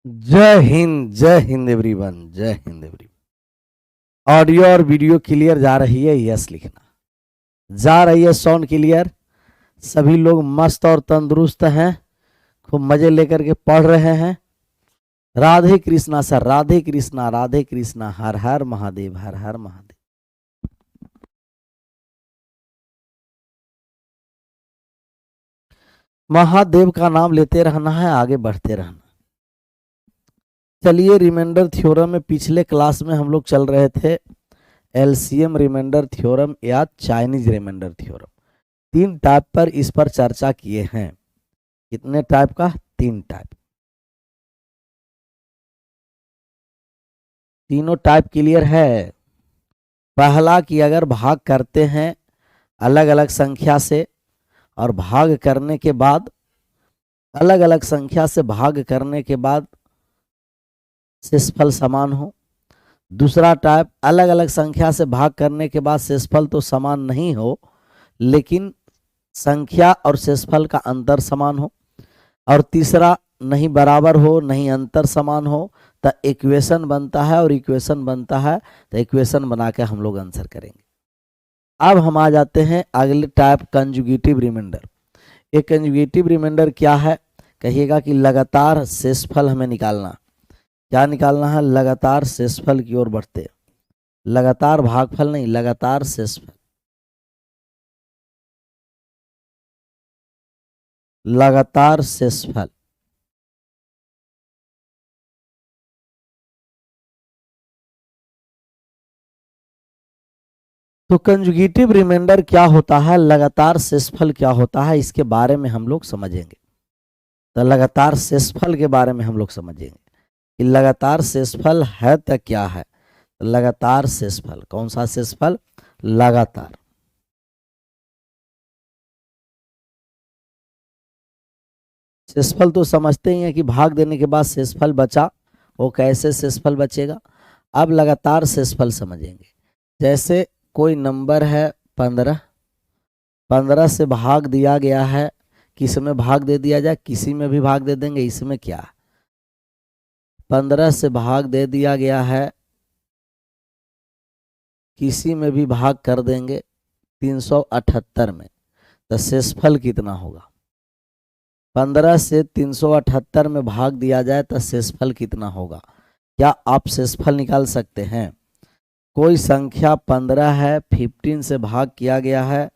जय हिंद एवरीवन, जय Hind everyone. Audio और वीडियो क्लियर जा रही है? यस लिखना। जा रही है साउंड क्लियर? सभी लोग मस्त और तंदुरुस्त हैं, खूब मजे लेकर के पढ़ रहे हैं। राधे कृष्णा सर, राधे कृष्णा, राधे कृष्णा, हर हर महादेव, हर हर महादेव। महादेव का नाम लेते रहना है, आगे बढ़ते रहना। चलिए, रिमाइंडर थ्योरम में पिछले क्लास में हम लोग चल रहे थे एलसीएम रिमाइंडर थ्योरम या चाइनीज रिमाइंडर थ्योरम। 3 टाइप पर इस पर चर्चा किए हैं। कितने टाइप का? 3 टाइप। तीनों टाइप क्लियर है? पहला कि अगर भाग करते हैं अलग अलग संख्या से और भाग करने के बाद अलग अलग संख्या से भाग करने के बाद शेषफल समान हो। दूसरा टाइप, अलग अलग संख्या से भाग करने के बाद शेषफल तो समान नहीं हो, लेकिन संख्या और शेषफल का अंतर समान हो। और तीसरा, नहीं बराबर हो नहीं अंतर समान हो, तो इक्वेशन बनता है, और इक्वेशन बनता है तो इक्वेशन बना के हम लोग आंसर करेंगे। अब हम आ जाते हैं अगले टाइप, कंजुगेटिव रिमाइंडर। ये कंजुगेटिव रिमाइंडर क्या है? कहिएगा कि लगातार शेषफल हमें निकालना। क्या निकालना है? लगातार शेषफल की ओर बढ़ते। लगातार भागफल नहीं, लगातार शेषफल। लगातार शेषफल। तो कंजुगेटिव रिमाइंडर क्या होता है, लगातार शेषफल क्या होता है, इसके बारे में हम लोग समझेंगे। तो लगातार शेषफल के बारे में हम लोग समझेंगे कि लगातार शेषफल है तो क्या है। तो लगातार शेषफल, कौन सा शेषफल? लगातार। शेषफल तो समझते ही हैं कि भाग देने के बाद शेषफल बचा, वो कैसे शेषफल बचेगा। अब लगातार शेषफल समझेंगे। जैसे कोई नंबर है 15, 15 से भाग दिया गया है, किस में भाग दे दिया जाए? किसी में भी भाग दे देंगे। इसमें क्या है? 15 से भाग दे दिया गया है, किसी में भी भाग कर देंगे 378 में, तो शेषफल कितना होगा? 15 से 378 में भाग दिया जाए तो शेषफल कितना होगा? क्या आप शेषफल निकाल सकते हैं? कोई संख्या 15 है, 15 से भाग किया गया है,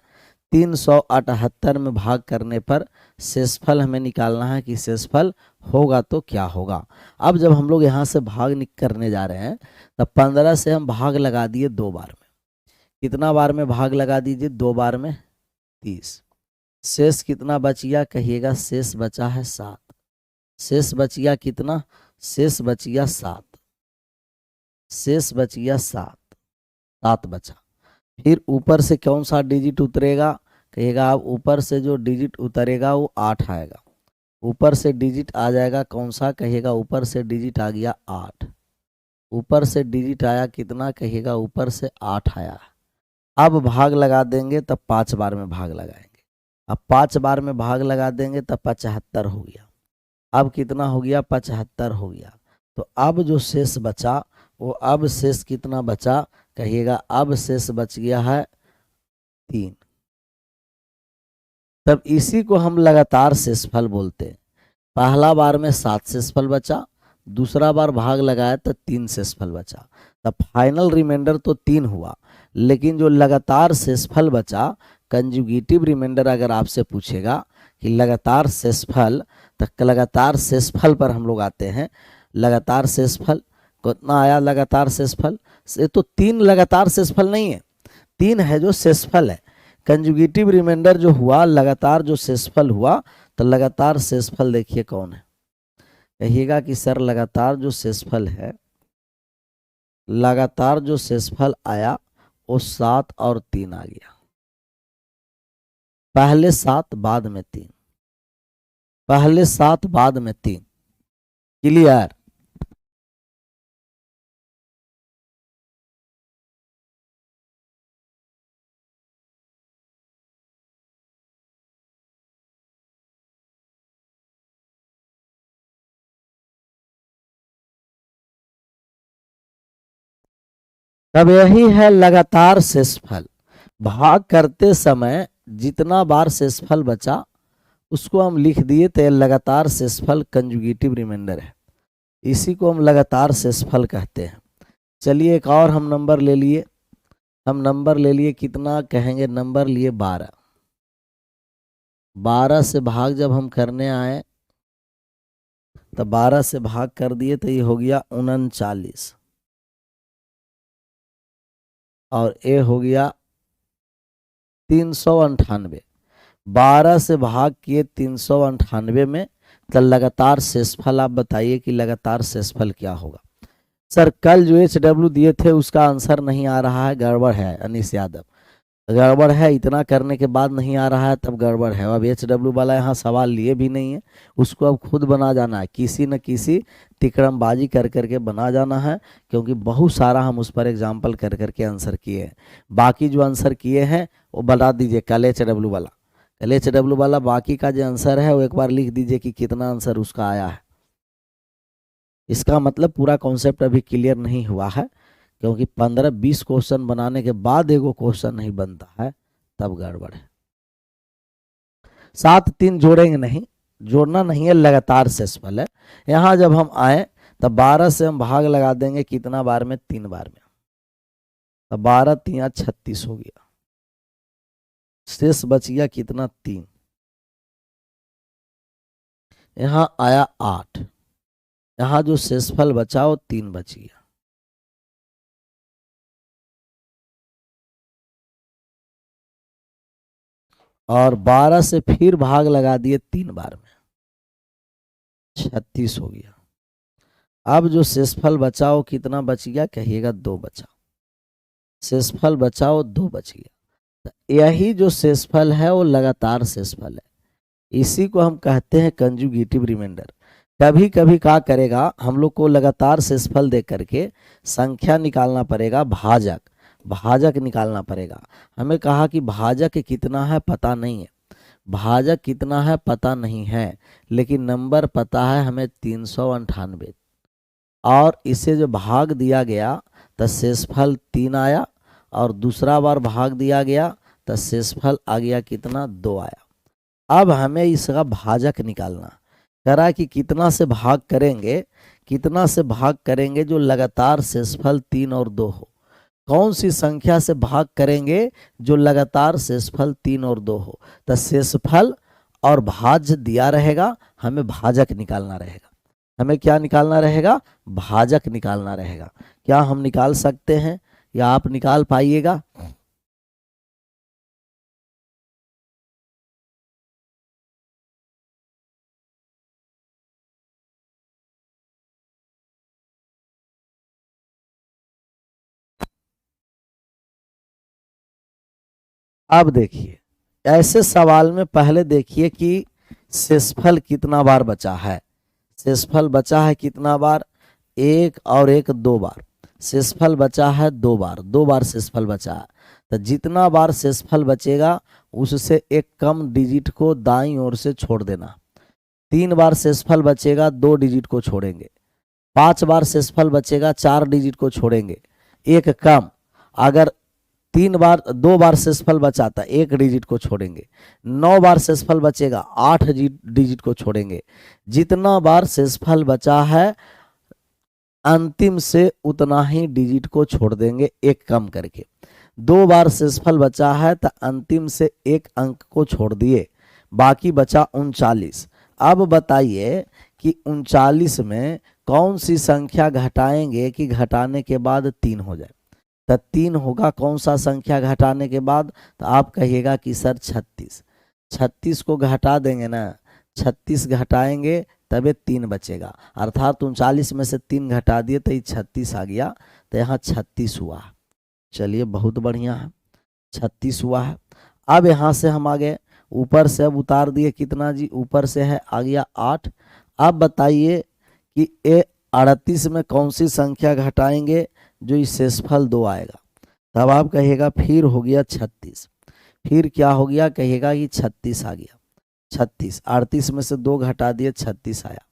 378 में भाग करने पर शेषफल हमें निकालना है कि शेषफल होगा तो क्या होगा। अब जब हम लोग यहाँ से भाग करने जा रहे हैं, तब 15 से हम भाग लगा दिए 2 बार में। कितना बार में भाग लगा दीजिए? 2 बार में 30। शेष कितना बच गया? कहिएगा शेष बचा है 7। शेष बच गया कितना? शेष बच गया 7। शेष बच गया 7, 7 बचा। फिर ऊपर से कौन सा डिजिट उतरेगा? कहिएगा आप ऊपर से जो डिजिट उतरेगा वो 8 आएगा। ऊपर से डिजिट आ जाएगा कौन सा? कहिएगा ऊपर से डिजिट आ गया 8। ऊपर से डिजिट आया कितना? कहिएगा ऊपर से 8 आया। अब भाग लगा देंगे तब 5 बार में भाग लगाएंगे। अब 5 बार में भाग लगा देंगे तब 75 हो गया। अब कितना हो गया? 75 हो गया। तो अब जो शेष बचा, वो अब शेष कितना बचा? कहिएगा अब शेष बच गया है 3। तब इसी को हम लगातार शेषफल बोलते हैं। पहला बार में 7 शेषफल बचा, दूसरा बार भाग लगाया तो 3 शेषफल बचा। तब फाइनल रिमाइंडर तो 3 हुआ, लेकिन जो लगातार शेषफल बचा, कंजुगेटिव रिमाइंडर अगर आपसे पूछेगा कि लगातार शेषफल, तो लगातार शेषफल पर हम लोग आते हैं। लगातार शेषफल कितना आया? लगातार शेषफल से तो 3 लगातार शेषफल नहीं है, 3 है जो शेषफल है। कंजुगेटिव रिमाइंडर जो हुआ, लगातार जो शेषफल हुआ, तो लगातार शेषफल देखिए कौन है। कहिएगा कि सर लगातार जो शेषफल है, लगातार जो शेषफल आया वो 7 और 3 आ गया। पहले 7 बाद में 3, पहले 7 बाद में 3। क्लियर? तब यही है लगातार शेषफल। भाग करते समय जितना बार शेषफल बचा उसको हम लिख दिए तो यह लगातार शेषफल कंजुगेटिव रिमाइंडर है। इसी को हम लगातार शेषफल कहते हैं। चलिए एक और हम नंबर ले लिए। हम नंबर ले लिए कितना कहेंगे, नंबर लिए 12। 12 से भाग जब हम करने आए तो 12 से भाग कर दिए तो ये हो गया 39 और ये हो गया 398। 12 से भाग किए 398 में, तो लगातार शेषफल आप बताइए कि लगातार शेषफल क्या होगा। सर कल जो HW दिए थे उसका आंसर नहीं आ रहा है, गड़बड़ है। अनीश यादव, गड़बड़ है, इतना करने के बाद नहीं आ रहा है तब गड़बड़ है। अब HW वाला यहाँ सवाल लिए भी नहीं है, उसको अब खुद बना जाना है, किसी न किसी तिकड़मबाजी कर करके बना जाना है, क्योंकि बहुत सारा हम उस पर एग्जाम्पल कर करके आंसर किए हैं। बाकी जो आंसर किए हैं वो बता दीजिए कल HW वाला। कल HW वाला बाकी का जो आंसर है वो एक बार लिख दीजिए कि कितना आंसर उसका आया है। इसका मतलब पूरा कॉन्सेप्ट अभी क्लियर नहीं हुआ है, क्योंकि 15-20 क्वेश्चन बनाने के बाद एगो क्वेश्चन नहीं बनता है तब गड़बड़ है। 7 3 जोड़ेंगे नहीं, जोड़ना नहीं है, लगातार शेषफल है। यहाँ जब हम आए तब 12 से हम भाग लगा देंगे कितना बार में, 3 बार में। तब 12 3 36 हो गया, शेष बच गया कितना, 3। यहाँ आया 8, यहाँ जो शेषफल बचा वो 3 बच गया। और 12 से फिर भाग लगा दिए 3 बार में, 36 हो गया। अब जो शेषफल बचाओ कितना बच गया, कहिएगा 2 बचा। शेषफल बचाओ 2 बच गया। तो यही जो शेषफल है वो लगातार शेषफल है, इसी को हम कहते हैं कंजुगेटिव रिमाइंडर। कभी कभी क्या करेगा, हम लोग को लगातार शेषफल दे करके संख्या निकालना पड़ेगा, भाजक निकालना पड़ेगा। हमें कहा कि भाजक कितना है पता नहीं है, भाजक कितना है पता नहीं है, लेकिन नंबर पता है हमें 398। और इसे जो भाग दिया गया तो शेषफल 3 आया, और दूसरा बार भाग दिया गया तो शेषफल आ गया कितना, 2 आया। अब हमें इसका भाजक निकालना। करा कि कितना से भाग करेंगे, कितना से भाग करेंगे जो लगातार शेषफल 3 और 2 हो। कौन सी संख्या से भाग करेंगे जो लगातार शेषफल 3 और 2 हो। तो शेषफल और भाज्य दिया रहेगा, हमें भाजक निकालना रहेगा। हमें क्या निकालना रहेगा, भाजक निकालना रहेगा। क्या हम निकाल सकते हैं या आप निकाल पाइएगा? अब देखिए, ऐसे सवाल में पहले देखिए कि शेषफल कितना बार बचा है। शेषफल बचा है कितना बार, 1 और 1 2 बार। शेषफल बचा है 2 बार, 2 बार शेषफल बचा है। तो जितना बार शेषफल बचेगा उससे एक कम डिजिट को दाईं ओर से छोड़ देना। 3 बार शेषफल बचेगा, 2 डिजिट को छोड़ेंगे। 5 बार शेषफल बचेगा, 4 डिजिट को छोड़ेंगे, एक कम। अगर 2 बार शेषफल बचाता, 1 डिजिट को छोड़ेंगे। 9 बार शेषफल बचेगा, 8 डिजिट को छोड़ेंगे। जितना बार शेषफल बचा है अंतिम से उतना ही डिजिट को छोड़ देंगे, एक कम करके। 2 बार शेषफल बचा है तो अंतिम से 1 अंक को छोड़ दिए, बाकी बचा 39। अब बताइए कि 39 में कौन सी संख्या घटाएंगे कि घटाने के बाद 3 हो जाए। तो 3 होगा कौन सा संख्या घटाने के बाद, तो आप कहिएगा कि सर 36। 36 को घटा देंगे ना, 36 घटाएंगे तबे 3 बचेगा, अर्थात 39 में से 3 घटा दिए तो ये 36 आ गया। तो यहाँ 36 हुआ। चलिए बहुत बढ़िया है, 36 हुआ है। अब यहाँ से हम आगे ऊपर से अब उतार दिए कितना जी, ऊपर से है आ गया 8। अब बताइए कि ये 38 में कौन सी संख्या घटाएंगे जो इस शेषफल 2 आएगा। तब आप कहिएगा फिर हो गया 36। फिर क्या हो गया, कहिएगा कि 36 आ गया। 36, 38 में से 2 घटा दिए, 36 आया।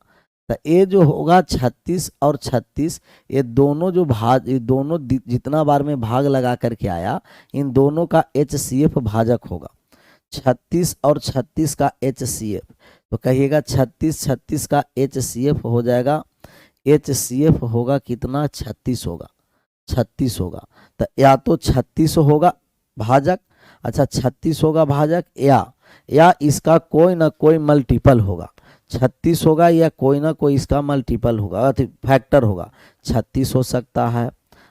तो ये जो होगा 36 और 36, ये दोनों जो भाग, ये दोनों जितना बार में भाग लगा करके आया, इन दोनों का HCF भाजक होगा। 36 और 36 का HCF, तो कहिएगा 36 36 का HCF हो जाएगा, HCF होगा कितना, 36 होगा, 36 होगा। तो या तो 36 होगा भाजक, अच्छा 36 होगा भाजक, या इसका कोई ना कोई मल्टीपल होगा। 36 होगा या कोई ना कोई इसका मल्टीपल होगा, फैक्टर होगा। 36 हो सकता है,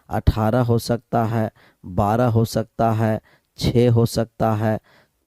18 हो सकता है, 12 हो सकता है, 6 हो सकता है,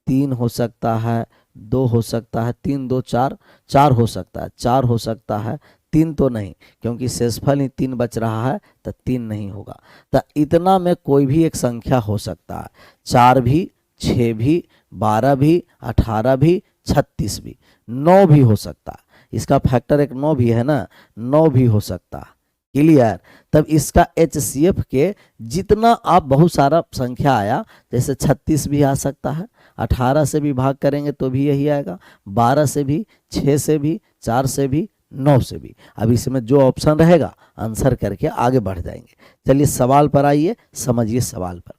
3 हो सकता है, 2 हो सकता है, 3 2 4, 4 हो सकता है, 4 हो सकता है, 3 तो नहीं, क्योंकि शेषफल ही 3 बच रहा है, तो 3 नहीं होगा। तो इतना में कोई भी एक संख्या हो सकता है, 4 भी, 6 भी, 12 भी, 18 भी, 36 भी, 9 भी हो सकता है। इसका फैक्टर एक 9 भी है ना, 9 भी हो सकता है। क्लियर। तब इसका HCF के जितना आप बहुत सारा संख्या आया, जैसे 36 भी आ सकता है, 18 से भी भाग करेंगे तो भी यही आएगा, 12 से भी, 6 से भी, 4 से भी, 9 से भी। अब इसमें जो ऑप्शन रहेगा आंसर करके आगे बढ़ जाएंगे। चलिए सवाल पर आइए, समझिए सवाल पर।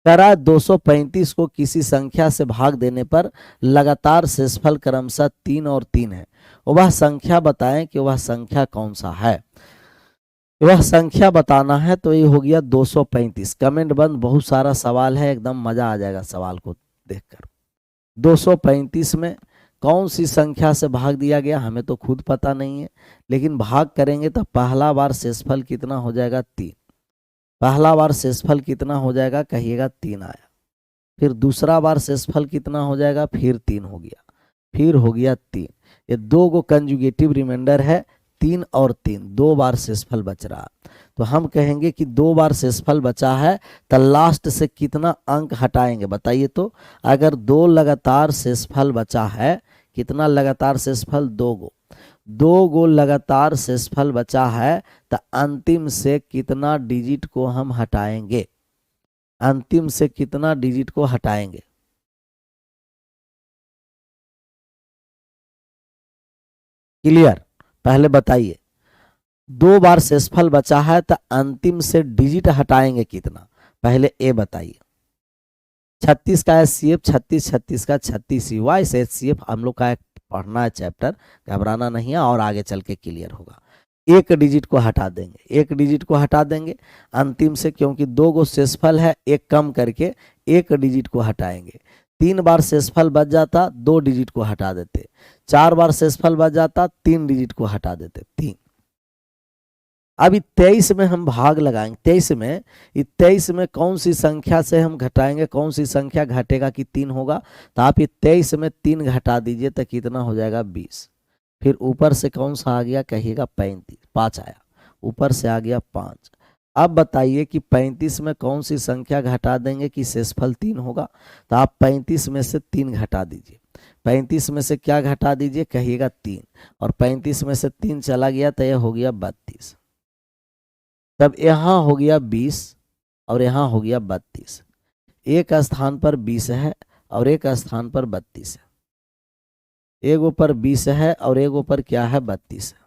करा 235 को किसी संख्या से भाग देने पर लगातार शेषफल क्रमशः 3 और 3 है, वह संख्या बताएं कि वह संख्या कौन सा है। वह संख्या बताना है, तो ये हो गया 235। कमेंट बंद, बहुत सारा सवाल है, एकदम मजा आ जाएगा सवाल को देखकर। 235 में कौन सी संख्या से भाग दिया गया हमें तो खुद पता नहीं है, लेकिन भाग करेंगे तो पहला बार शेषफल कितना हो जाएगा, 3। पहला बार शेषफल कितना हो जाएगा, कहिएगा 3 आया। फिर दूसरा बार शेषफल कितना हो जाएगा, फिर 3 हो गया, फिर हो गया 3। ये 2 गो कंजुगेटिव रिमाइंडर है, 3 और 3, 2 बार शेषफल बच रहा। तो हम कहेंगे कि 2 बार शेषफल बचा है, तो लास्ट से कितना अंक हटाएंगे बताइए तो। अगर 2 लगातार शेषफल बचा है, कितना लगातार शेषफल, 2 गो लगातार शेषफल बचा है, तो अंतिम से कितना डिजिट को हम हटाएंगे, अंतिम से कितना डिजिट को हटाएंगे। क्लियर। पहले बताइए, 2 बार शेषफल बचा है तो अंतिम से डिजिट हटाएंगे कितना, पहले ए बताइए। 36 का HCF 36, 36 का 36 ही हुआ। इस HCF हम लोग का पढ़ना है चैप्टर, घबराना नहीं है, और आगे चल के क्लियर होगा। एक डिजिट को हटा देंगे, एक डिजिट को हटा देंगे अंतिम से, क्योंकि 2 गो शेषफल है, एक कम करके एक डिजिट को हटाएंगे। 3 बार शेषफल बच जाता, 2 डिजिट को हटा देते। 4 बार शेषफल बच जाता, 3 डिजिट को हटा देते, 3। अभी 23 में हम भाग लगाएंगे, 23 में कौन सी संख्या से हम घटाएंगे, कौन सी संख्या घटेगा कि 3 होगा। तो आप ये 23 में 3 घटा दीजिए तो कितना हो जाएगा, 20। फिर ऊपर से कौन सा आ गया, कहिएगा 35, 5 आया, ऊपर से आ गया 5। अब बताइए कि 35 में कौन सी संख्या घटा देंगे कि शेषफल 3 होगा। तो आप 35 में से 3 घटा दीजिए। 35 में से क्या घटा दीजिए, कहिएगा 3, और 35 में से 3 चला गया तो यह हो गया 32। तब यहाँ हो गया 20 और यहाँ हो गया 32। एक स्थान पर 20 है और एक स्थान पर 32 है, एक ऊपर 20 है और एक ऊपर क्या है, 32 है।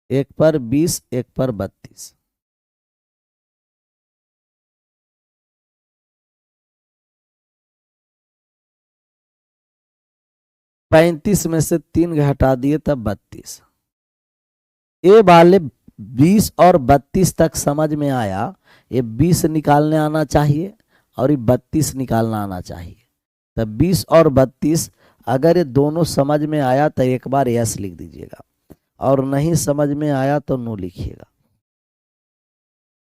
एक पर 20, एक पर 32। पैंतीस में से 3 घटा दिए तब 32। ये वाले 20 और 32 तक समझ में आया। ये 20 निकालने आना चाहिए और ये 32 निकालना आना चाहिए। तब 20 और 32 अगर ये दोनों समझ में आया तो एक बार यस लिख दीजिएगा, और नहीं समझ में आया तो नो लिखिएगा।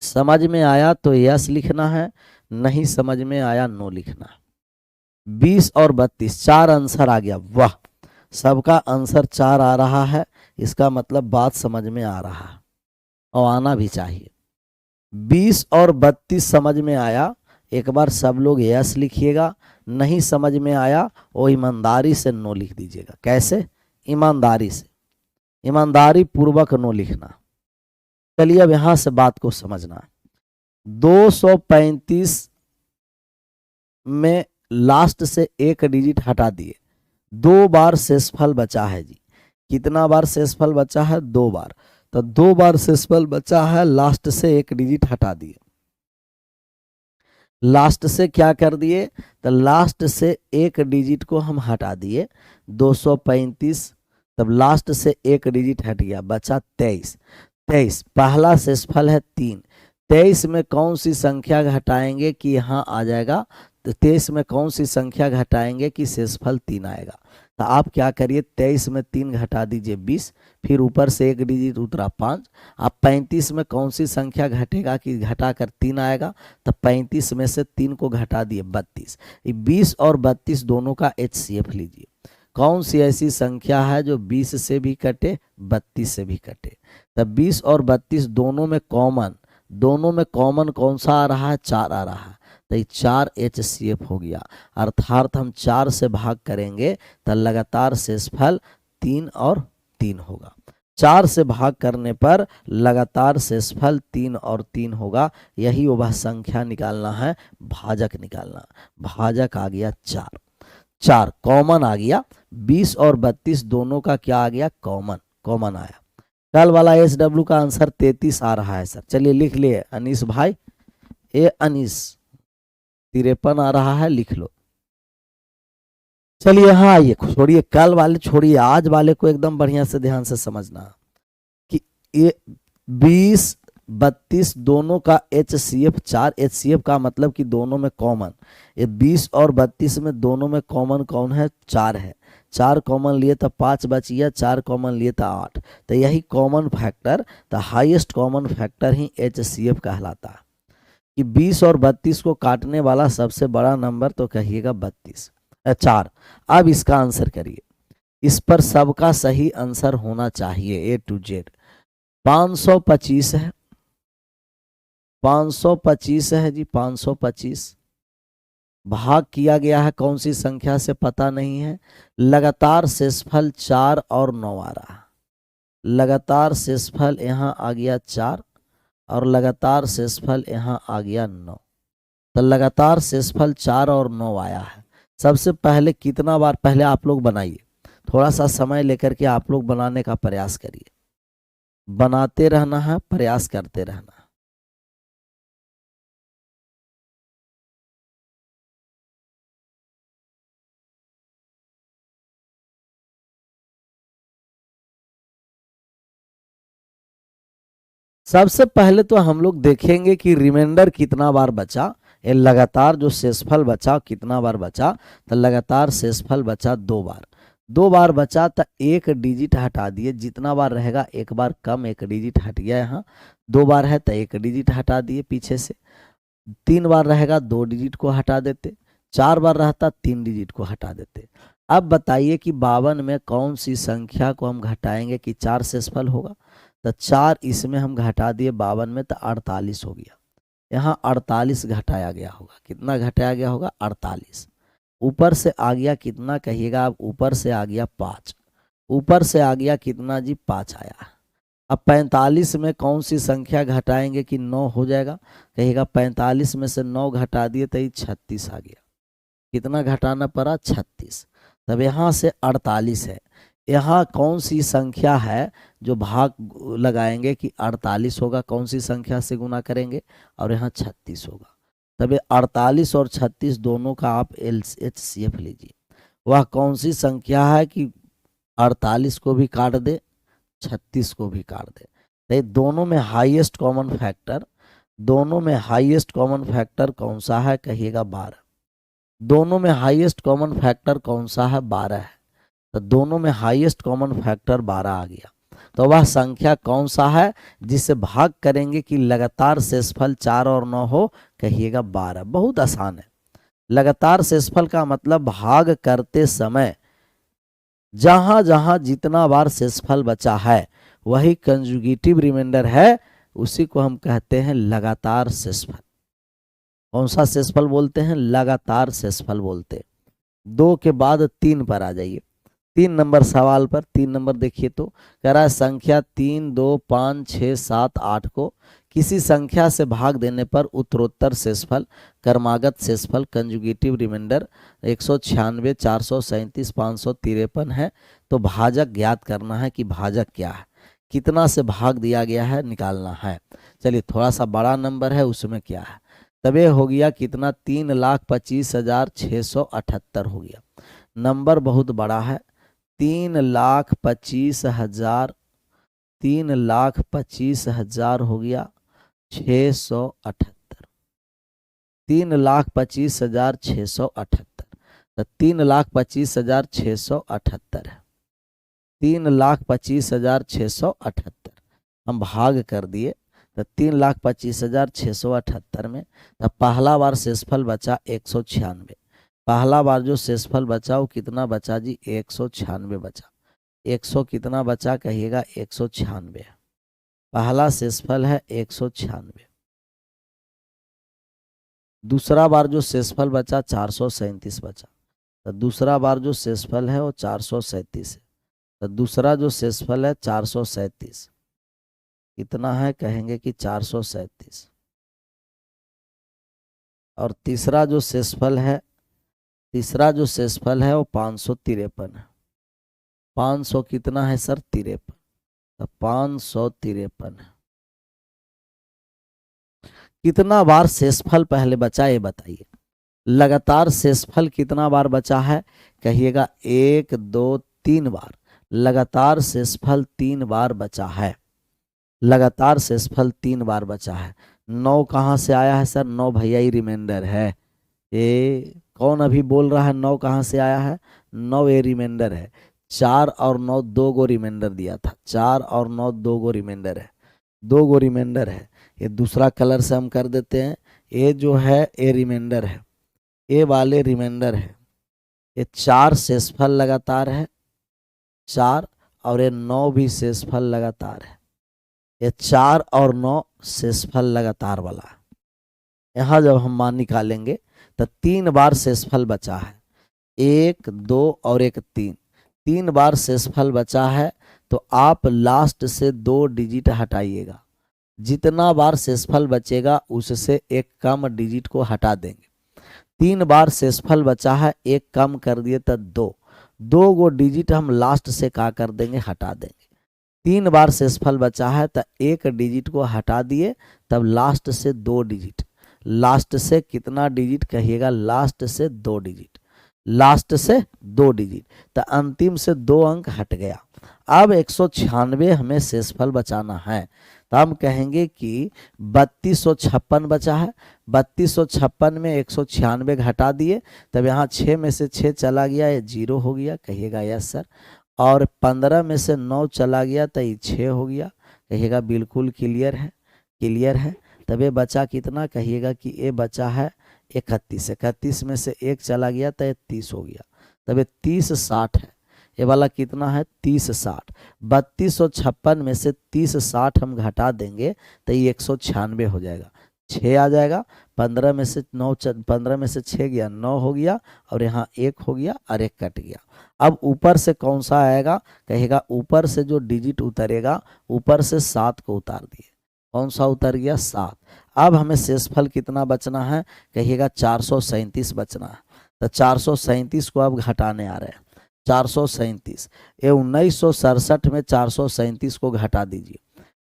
समझ में आया तो यस लिखना है, नहीं समझ में आया नो लिखना है। 20 और 32 4 आंसर आ गया, वाह, सबका आंसर 4 आ रहा है। इसका मतलब बात समझ में आ रहा है और आना भी चाहिए। 20 और 32 समझ में आया, एक बार सब लोग यस लिखिएगा। नहीं समझ में आया वो ईमानदारी से नो लिख दीजिएगा। कैसे, ईमानदारी से, ईमानदारी पूर्वक नो लिखना। चलिए अब यहां से बात को समझना। 235 में लास्ट से एक डिजिट हटा दिए, 2 बार शेषफल बचा है जी। कितना बार शेषफल बचा है? 2 बार। तो 2 बार शेषफल बचा है, लास्ट से एक डिजिट हटा दिए। लास्ट से क्या कर दिए? तो लास्ट से एक डिजिट को हम हटा दिए, 235। तब लास्ट से एक डिजिट हट गया, बचा 23। 23 पहला शेषफल है 3। 23 में कौन सी संख्या घटाएंगे कि यहाँ आ जाएगा? तो 23 में कौन सी संख्या घटाएंगे कि शेषफल 3 आएगा? तो आप क्या करिए, 23 में 3 घटा दीजिए 20, फिर ऊपर से एक डिजिट उतरा 5। अब 35 में कौन सी संख्या घटेगा कि घटा कर 3 आएगा? तो 35 में से 3 को घटा दिए 32। 20 और 32 दोनों का HCF लीजिए। कौन सी ऐसी संख्या है जो 20 से भी कटे 32 से भी कटे? तब 20 और 32 दोनों में कॉमन कौन सा आ रहा है? 4 आ रहा है। तो ये 4 HCF हो गया। अर्थात हम 4 से भाग करेंगे तो लगातार शेषफल 3 और 3 होगा। 4 से भाग करने पर लगातार शेषफल 3 और 3 होगा। यही वह संख्या निकालना है, भाजक निकालना। भाजक आ गया 4। 4 कॉमन आ गया। 20 और 32 दोनों का क्या आ गया? कॉमन आया। कल वाला SW का आंसर 33 आ रहा है सर। चलिए लिख लिए अनीस भाई। अनीस 53 आ रहा है, लिख लो। चलिए यहाँ आइए, छोड़िए कल वाले, छोड़िए आज वाले को एकदम बढ़िया से ध्यान से समझना कि ये 20 32 दोनों का HCF 4। HCF का मतलब कि दोनों में कॉमन। ये 20 और 32 में दोनों में कॉमन कौन है? 4 है। 4 कॉमन लिए तो 5 बच गया, 4 कॉमन लिए तो 8। तो यही कॉमन फैक्टर, तो हाईएस्ट कॉमन फैक्टर ही HCF कहलाता है। कि 20 और 32 को काटने वाला सबसे बड़ा नंबर तो कहिएगा 4। अब इसका आंसर करिए। इस पर सबका सही आंसर होना चाहिए A to Z। 525 है, 525 है जी, 525 भाग किया गया है कौन सी संख्या से पता नहीं है। लगातार शेषफल 4 और 9 आ रहा है। लगातार शेषफल यहाँ आ गया 4 और लगातार शेषफल यहाँ आ गया 9। तो लगातार शेषफल 4 और 9 आया है। सबसे पहले कितना बार, पहले आप लोग बनाइए, थोड़ा सा समय लेकर के आप लोग बनाने का प्रयास करिए। बनाते रहना है, प्रयास करते रहना है। सबसे पहले तो हम लोग देखेंगे कि रिमाइंडर कितना बार बचा। ये लगातार जो शेषफल बचा कितना बार बचा? तो लगातार शेषफल बचा 2 बार। 2 बार बचा तो एक डिजिट हटा दिए। जितना बार रहेगा एक बार कम, एक डिजिट हट गया। यहाँ 2 बार है तो एक डिजिट हटा दिए पीछे से। 3 बार रहेगा 2 डिजिट को हटा देते। 4 बार रहता 3 डिजिट को हटा देते। अब बताइए कि 52 में कौन सी संख्या को हम घटाएंगे कि 4 शेषफल होगा? तो 4 इसमें हम घटा दिए 52 में तो 48 हो गया। यहाँ 48 घटाया गया होगा। कितना घटाया गया होगा? 48। ऊपर से आ गया कितना कहिएगा आप? ऊपर से आ गया 5। ऊपर से आ गया कितना जी? 5 आया। अब 45 में कौन सी संख्या घटाएंगे कि 9 हो जाएगा? कहिएगा 45 में से 9 घटा दिए तो ये 36 आ गया। कितना घटाना पड़ा? 36। तब यहाँ से 48 है। यहाँ कौन सी संख्या है जो भाग लगाएंगे कि 48 होगा? कौन सी संख्या से गुना करेंगे? और यहाँ 36 होगा। तब 48 और 36 दोनों का आप HCF लीजिए। वह कौन सी संख्या है कि 48 को भी काट दे, 36 को भी काट दे? तो दोनों में हाईएस्ट कॉमन फैक्टर, दोनों में हाईएस्ट कॉमन फैक्टर कौन सा है? कहिएगा 12। दोनों में हाईएस्ट कॉमन फैक्टर कौन सा है? 12 है। तो दोनों में हाईएस्ट कॉमन फैक्टर 12 आ गया। तो वह संख्या कौन सा है जिसे भाग करेंगे कि लगातार शेषफल 4 और 9 हो? कहिएगा 12। बहुत आसान है। लगातार शेषफल का मतलब भाग करते समय जहां जहां जितना बार शेषफल बचा है वही कंजुगेटिव रिमाइंडर है, उसी को हम कहते हैं लगातार शेषफल। कौन सा शेषफल बोलते हैं? लगातार शेषफल बोलते हैं। 2 के बाद 3 पर आ जाइए। 3 नंबर सवाल पर 3 नंबर देखिए तो कह रहा है संख्या 3, 2, 5, 6, 7, 8 को किसी संख्या से भाग देने पर उत्तरोत्तर शेषफल, क्रमागत शेषफल, कंजुगेटिव रिमाइंडर 196, 437, 553 है। तो भाजक ज्ञात करना है कि भाजक क्या है, कितना से भाग दिया गया है निकालना है। चलिए थोड़ा सा बड़ा नंबर है उसमें क्या है, तब ये हो गया कितना 3,25,678 हो गया। नंबर बहुत बड़ा है, 3,25,000, 3,25,000 हो गया 678, 3,25,678। तो 3,25,678 है, 3,25,678 हम भाग कर दिए। तो 3,25,678 में तो पहला बार शेषफल बचा 196। पहला बार जो शेषफल बचा वो कितना बचा जी, 196 बचा। 100 कितना बचा कहिएगा, 196। पहला शेषफल है 196। दूसरा बार जो शेषफल बचा 437 बचा। तो दूसरा बार जो शेषफल है वो 437 है। तो दूसरा जो शेषफल है 437 कितना है कहेंगे कि 437। और तीसरा जो शेषफल है, तीसरा जो शेषफल है वो 553 है। 500 कितना है सर, 53। तो 553 है। कितना बार शेषफल पहले बचा ये बताइए। लगातार शेषफल कितना बार बचा है कहिएगा, 1 2 3 बार। लगातार शेषफल 3 बार बचा है। लगातार शेषफल 3 बार बचा है। 9 कहाँ से आया है सर, 9 भैया ही रिमाइंडर है। ये कौन अभी बोल रहा है 9 कहाँ से आया है, 9 ये रिमाइंडर है। 4 और 9 2 गो रिमाइंडर दिया था, 4 और 9 2 गो रिमाइंडर है, 2 गो रिमाइंडर है। ये दूसरा कलर से हम कर देते हैं। ये जो है ये रिमाइंडर है, ये वाले रिमाइंडर है। ये 4 शेषफल लगातार है, 4, और ये 9 भी शेषफल लगातार है। ये 4 और 9 शेषफल लगातार वाला है। यहाँ जब हम मान निकालेंगे तो 3 बार शेषफल बचा है, 1 2 और 1 3। 3 बार शेषफल बचा है तो आप लास्ट से 2 डिजिट हटाइएगा। जितना बार शेषफल बचेगा उससे एक कम डिजिट को हटा देंगे। 3 बार शेषफल बचा है, एक कम कर दिए तो 2, 2 गो डिजिट हम लास्ट से क्या कर देंगे, हटा देंगे। 3 बार शेषफल बचा है तो एक डिजिट को हटा दिए, तब लास्ट से 2 डिजिट। लास्ट से कितना डिजिट कहिएगा, लास्ट से 2 डिजिट, लास्ट से 2 डिजिट। तो अंतिम से 2 अंक हट गया। अब 196 हमें शेषफल बचाना है। तो हम कहेंगे कि 3256 बचा है। 3256 में 196 घटा दिए, तब यहाँ 6 में से 6 चला गया, ये 0 हो गया, कहिएगा यस सर। और 15 में से 9 चला गया तो ये 6 हो गया, कहिएगा बिल्कुल क्लियर है, क्लियर है। तब ये बचा कितना कहिएगा कि ये बचा है 31। 31 में से 1 चला गया तो ये 30 हो गया, तब ये 30 60 है। ये वाला कितना है 30 60। 3256 में से 30 60 हम घटा देंगे तो ये 196 हो जाएगा, 6 आ जाएगा। 15 में से 9, 15 में से 6 गया, 9 हो गया, और यहाँ 1 हो गया और 1 कट गया। अब ऊपर से कौन सा आएगा कहेगा, ऊपर से जो डिजिट उतरेगा ऊपर से 7 को उतार दिए। कौन सा उतर गया, 7। अब हमें शेषफल कितना बचना है कहिएगा, 437 बचना है। तो 437 को अब घटाने आ रहे हैं। 437 ये 1967 में 437 को घटा दीजिए।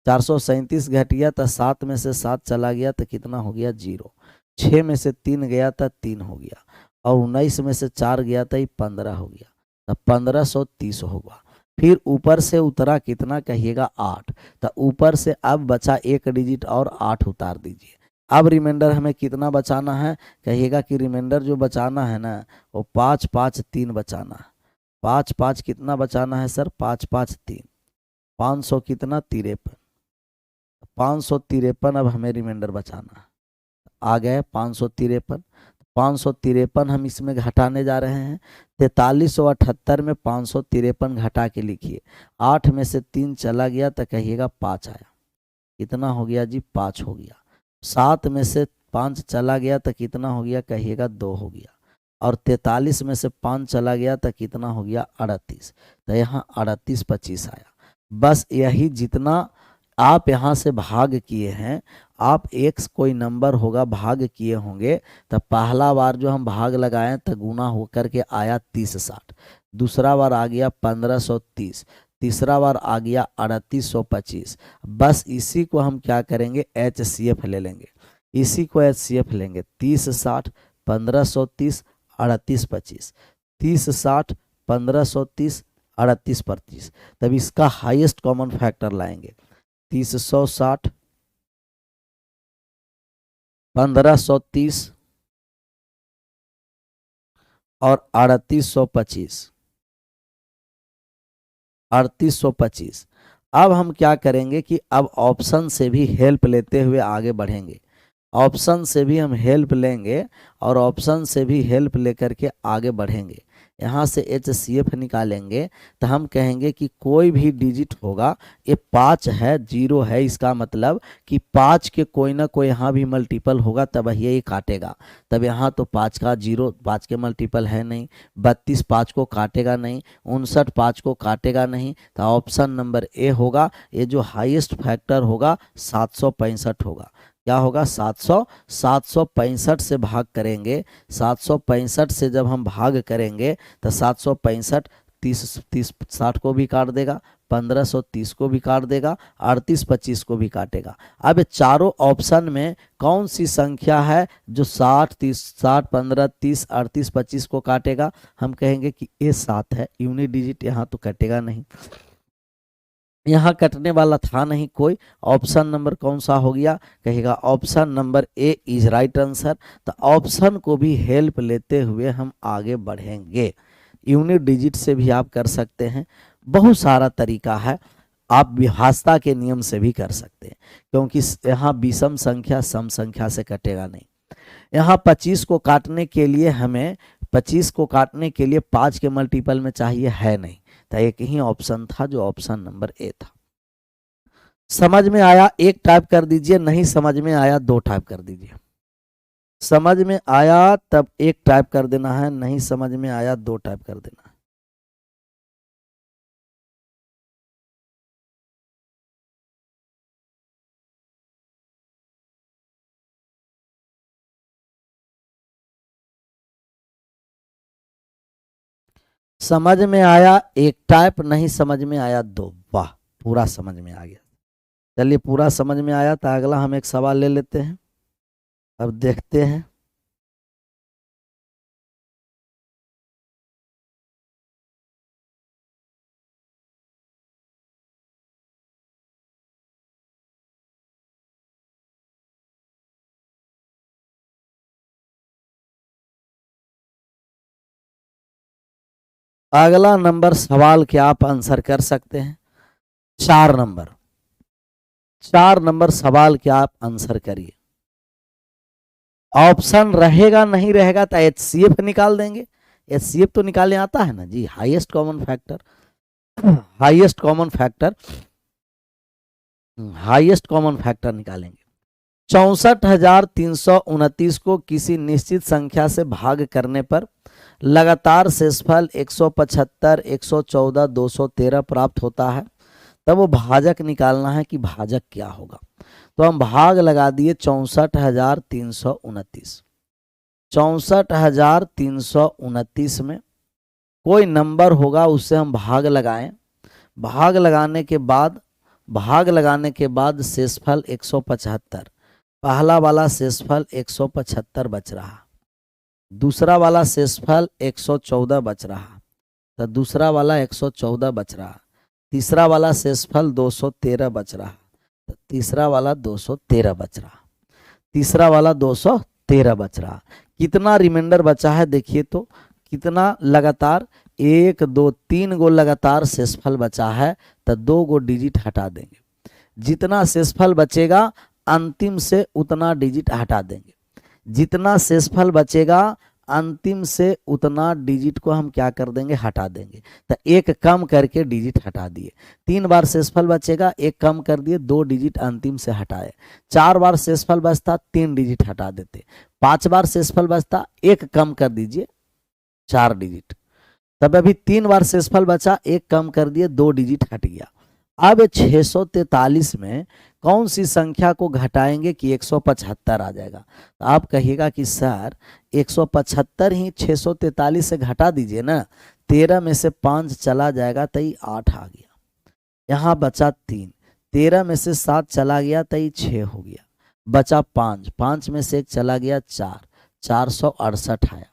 437 घट गया तो 7 में से 7 चला गया तो कितना हो गया, 0। 6 में से 3 गया तो 3 हो गया, और 19 में से 4 गया तो 15 हो गया, तो 1530 होगा। फिर ऊपर से उतरा कितना कहिएगा, 8। तो ऊपर से अब बचा 1 डिजिट और 8 उतार दीजिए। अब रिमाइंडर हमें कितना बचाना है कहिएगा कि रिमाइंडर जो बचाना है ना वो 5 5 3 बचाना है। 5 5 कितना बचाना है सर, 5 5 3, 500 कितना 53। 553 अब हमें रिमाइंडर बचाना है। आ गए 553। 553 हम इसमें घटाने जा रहे हैं। 4378 में 553 घटा के लिखिए। 8 में से 3 चला गया तो कहिएगा 5 आया, कितना हो गया जी, 5 हो गया। 7 में से 5 चला गया तो कितना हो गया कहिएगा, 2 हो गया। और 43 में से 5 चला गया तो कितना हो गया, 38। तो यहाँ 38 25 आया। बस यही जितना आप यहाँ से भाग किए हैं, आप x कोई नंबर होगा भाग किए होंगे, तब पहला बार जो हम भाग लगाए तो गुना होकर के आया 30/60, दूसरा बार आ गया 1530, तीसरा बार आ गया 3825। बस इसी को हम क्या करेंगे, HCF ले लेंगे, इसी को HCF लेंगे। 30/60, 1530, 3825, 30/60, 1530, 3825। तब इसका हाईएस्ट कॉमन फैक्टर लाएंगे। 30/60, 1530 और 3825, 3825। अब हम क्या करेंगे कि अब ऑप्शन से भी हेल्प लेते हुए आगे बढ़ेंगे। ऑप्शन से भी हम हेल्प लेंगे और ऑप्शन से भी हेल्प लेकर के आगे बढ़ेंगे। यहाँ से HCF निकालेंगे तो हम कहेंगे कि कोई भी डिजिट होगा, ये 5 है, 0 है, इसका मतलब कि 5 के कोई ना कोई यहाँ भी मल्टीपल होगा, तब ये काटेगा। तब यहाँ तो 5 का 0 5 के मल्टीपल है नहीं, 32 5 को काटेगा नहीं, 59 5 को काटेगा नहीं, तो ऑप्शन नंबर ए होगा। ये जो हाईएस्ट फैक्टर होगा 765 होगा। क्या होगा, 765 से भाग करेंगे। 765 से जब हम भाग करेंगे तो 765 30 60 को भी काट देगा, 1530 को भी काट देगा, 3825 को भी काटेगा। अब चारों ऑप्शन में कौन सी संख्या है जो 60 30 60 15 30 38 25 को काटेगा? हम कहेंगे कि ये 7 है। यूनिट डिजिट यहाँ तो कटेगा नहीं, यहाँ कटने वाला था नहीं कोई। ऑप्शन नंबर कौन सा हो गया? कहेगा option number A is right answer. तो ऑप्शन को भी हेल्प लेते हुए हम आगे बढ़ेंगे। यूनिट डिजिट से भी आप कर सकते हैं, बहुत सारा तरीका है। आप विभाज्यता के नियम से भी कर सकते हैं, क्योंकि यहाँ विषम संख्या सम संख्या से कटेगा नहीं। यहाँ 25 को काटने के लिए हमें 25 को काटने के लिए 5 के मल्टीपल में चाहिए, है नहीं, तो एक ही ऑप्शन था जो ऑप्शन नंबर ए था। समझ में आया एक टाइप कर दीजिए, नहीं समझ में आया 2 टाइप कर दीजिए। समझ में आया तब 1 टाइप कर देना है, नहीं समझ में आया 2 टाइप कर देना है। समझ में आया 1 टाइप, नहीं समझ में आया 2। वाह, पूरा समझ में आ गया। चलिए, पूरा समझ में आया तो अगला हम एक सवाल ले लेते हैं। अब देखते हैं। अगला नंबर सवाल के आप आंसर कर सकते हैं। 4 नंबर, 4 नंबर सवाल के आप आंसर करिए। ऑप्शन रहेगा नहीं रहेगा तो HCF निकाल देंगे। HCF तो निकालने आता है ना जी, highest common factor. Highest common factor, highest common factor निकालेंगे। 64,329 को किसी निश्चित संख्या से भाग करने पर लगातार शेषफल 175, 114, 213 प्राप्त होता है। तब वो भाजक निकालना है कि भाजक क्या होगा। तो हम भाग लगा दिए 64,329। 64,329 में कोई नंबर होगा उससे हम भाग लगाएं। भाग लगाने के बाद शेषफल 175, पहला वाला शेषफल 175 बच रहा, दूसरा वाला शेषफल 114 बच रहा, तो दूसरा वाला 114 बच रहा, तीसरा वाला शेषफल 213 बच रहा, तो तीसरा वाला 213 बच रहा, तीसरा वाला 213 बच रहा। कितना रिमाइंडर बचा है देखिए तो, कितना लगातार 1 2 3 गो लगातार शेषफल बचा है, तो 2 गो डिजिट हटा देंगे। जितना शेषफल बचेगा अंतिम से उतना डिजिट हटा देंगे। जितना शेषफल बचेगा अंतिम से उतना डिजिट को हम क्या कर देंगे, हटा देंगे। तो 1 कम करके डिजिट हटा दिए। 3 बार शेषफल बचेगा, 1 कम कर दिए, 2 डिजिट अंतिम से हटाए। 4 बार शेषफल बचता, 3 डिजिट हटा देते। 5 बार शेषफल बचता, 1 कम कर दीजिए, 4 डिजिट। तब अभी 3 बार शेषफल बचा, 1 कम कर दिए, 2 डिजिट हट गया। अब 643 में कौन सी संख्या को घटाएंगे कि 175 आ जाएगा? तो आप कहिएगा कि सर 175 ही 643 से घटा दीजिए ना, 13 में से 5 चला जाएगा तो ये 8 आ गया, यहाँ बचा 3, 13 में से 7 चला गया तो ये 6 हो गया, बचा 5, 5 में से 1 चला गया 4, 468 आया,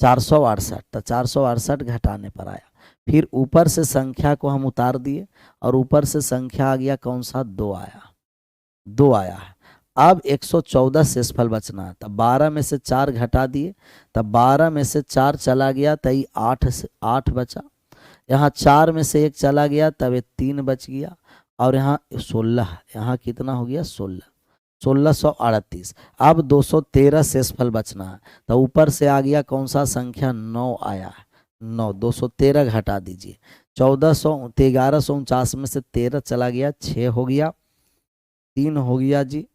468, तो 468 घटाने पर आया। फिर ऊपर से संख्या को हम उतार दिए और ऊपर से संख्या आ गया कौन सा? 2 आया, 2 आया है। अब 114 शेषफल बचना है, तब 12 में से 4 घटा दिए, तब 12 में से 4 चला गया तो ये 8 बचा, यहाँ 4 में से 1 चला गया तब ये 3 बच गया, और यहाँ 16, यहाँ कितना हो गया? 16, 1638। अब 213 शेषफल बचना है, तो ऊपर से आ गया कौन सा संख्या? 9 आया है, 9, 213 घटा दीजिए, 1149 में से 13 चला गया, 6 हो गया, 3 हो गया जी,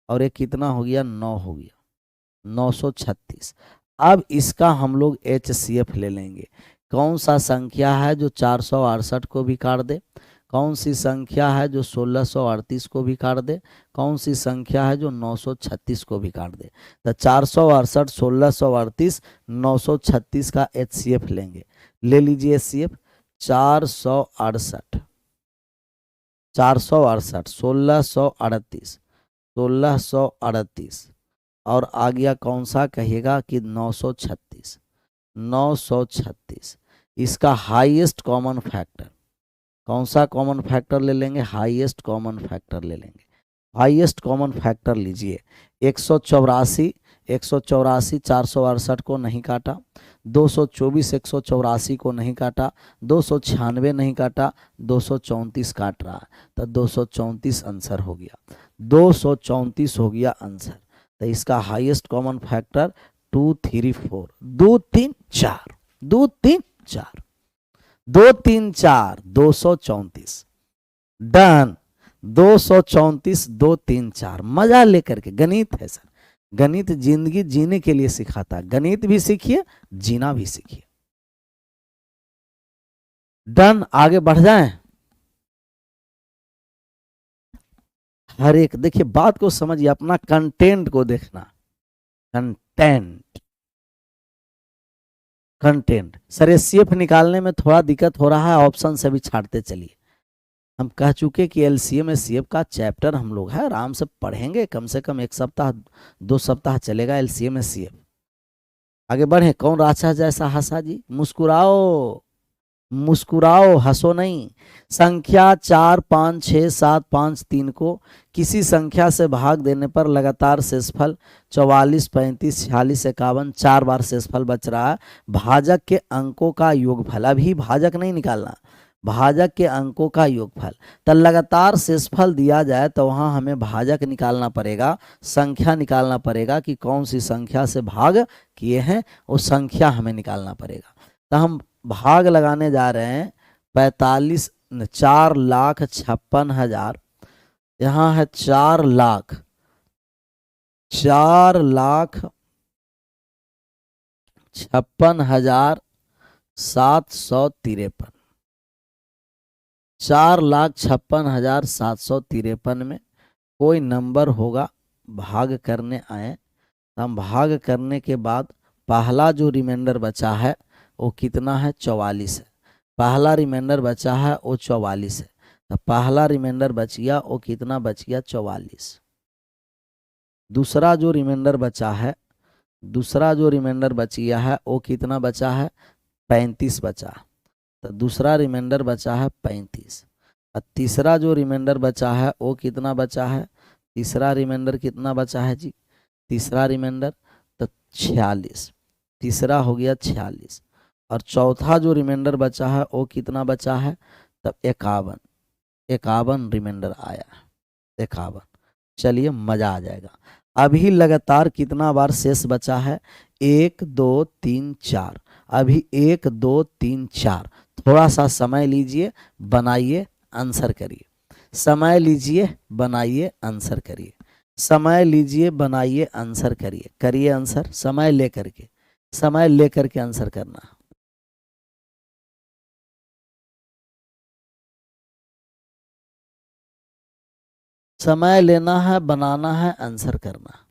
और एक कितना हो गया? 9 हो गया, 936। अब इसका हम लोग HCF ले लेंगे। कौन सा संख्या है जो 468 को भी काट दे? कौन सी संख्या है जो 1638 को भी काट दे? कौन सी संख्या है जो 936 को भी काट दे? तो 468, 1638, 936 का HCF लेंगे। ले लीजिए HCF। 468, 468, 1638, 1638, और आ गया कौन सा? कहिएगा कि 936, 936। इसका हाईएस्ट कॉमन फैक्टर, कौन सा कॉमन फैक्टर ले लेंगे? हाईएस्ट कॉमन फैक्टर ले लेंगे। हाईएस्ट कॉमन फैक्टर लीजिए, 184, 184 468 को नहीं काटा, 224 184 को नहीं काटा, 296 नहीं काटा, 234 काट रहा है, तो 234 आंसर हो गया, 234 हो गया आंसर। तो इसका हाईएस्ट कॉमन फैक्टर 2 3 4, 2 3 4, 2 3 4, 2 3 4, 234। डन, 234, 2 3 4। मजा लेकर के, गणित है सर, गणित जिंदगी जीने के लिए सिखाता है, गणित भी सीखिए, जीना भी सीखिए। डन, आगे बढ़ जाएं। हर एक देखिए बात को समझिए, अपना कंटेंट को देखना। Content, content. सर एचसीएफ निकालने में थोड़ा दिक्कत हो रहा है, ऑप्शन से भी छाटते चलिए। हम कह चुके कि एलसीएम एचसीएफ का चैप्टर हम लोग है आराम से पढ़ेंगे, कम से कम 1 सप्ताह 2 सप्ताह चलेगा एलसीएम एचसीएफ। आगे बढ़े। कौन राजा जैसा हंसा जी? मुस्कुराओ, मुस्कुराओ, हंसो नहीं। संख्या 4 5 6 7 5 3 को किसी संख्या से भाग देने पर लगातार शेषफल 44 35 46 51 4 बार शेषफल बच रहा है। भाजक के अंकों का योगफल, अभी भाजक नहीं निकालना, भाजक के अंकों का योगफल। तो लगातार शेषफल दिया जाए तो वहां हमें भाजक निकालना पड़ेगा, संख्या निकालना पड़ेगा कि कौन सी संख्या से भाग किए हैं, वो संख्या हमें निकालना पड़ेगा। तो हम भाग लगाने जा रहे हैं 45, 4,56,000, यहाँ है 4,56,753, 4,56,753 में कोई नंबर होगा, भाग करने आए। हम भाग करने के बाद पहला जो रिमाइंडर बचा है वो कितना है? 44 है। पहला रिमाइंडर बचा है वो 44 है, तो पहला रिमाइंडर बच गया वो कितना बच गया? 44। दूसरा जो रिमाइंडर बचा है, दूसरा जो रिमाइंडर बच गया है वो कितना बचा है? 35 बचा। तो दूसरा रिमाइंडर बचा है 35। और तीसरा जो रिमाइंडर बचा है वो कितना बचा है? तीसरा रिमाइंडर कितना बचा है जी? तीसरा रिमाइंडर तो 46, तीसरा हो गया 46। और चौथा जो रिमाइंडर बचा है वो कितना बचा है? तब 51, 51 रिमाइंडर आया, 51। चलिए मजा आ जाएगा। अभी लगातार कितना बार शेष बचा है? 1 2 3 4। अभी 1 2 3 4। थोड़ा सा समय लीजिए, बनाइए, आंसर करिए। समय लीजिए, बनाइए, आंसर करिए। समय लीजिए, बनाइए, आंसर करिए। करिए आंसर, समय लेकर के, समय लेकर के आंसर करना। समय लेना है, बनाना है, आंसर करना है।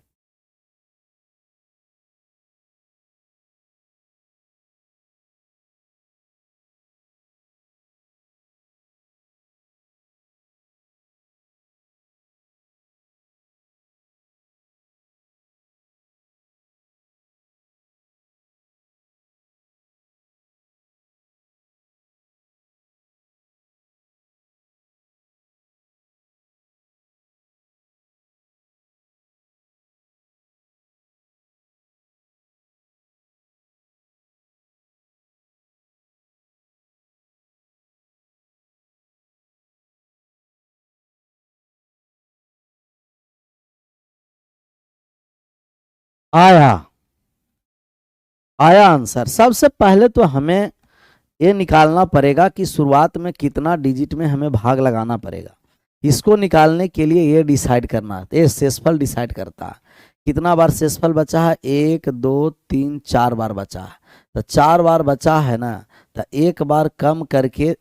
आया, आया आंसर। सबसे पहले तो हमें ये निकालना पड़ेगा कि शुरुआत में कितना डिजिट में हमें भाग लगाना पड़ेगा। इसको निकालने के लिए ये डिसाइड करना है, ये शेषफल डिसाइड करता है। कितना बार शेषफल बचा है, 1 2 3 4 बार बचा है। तो 4 बार बचा है ना, तो एक बार कम करके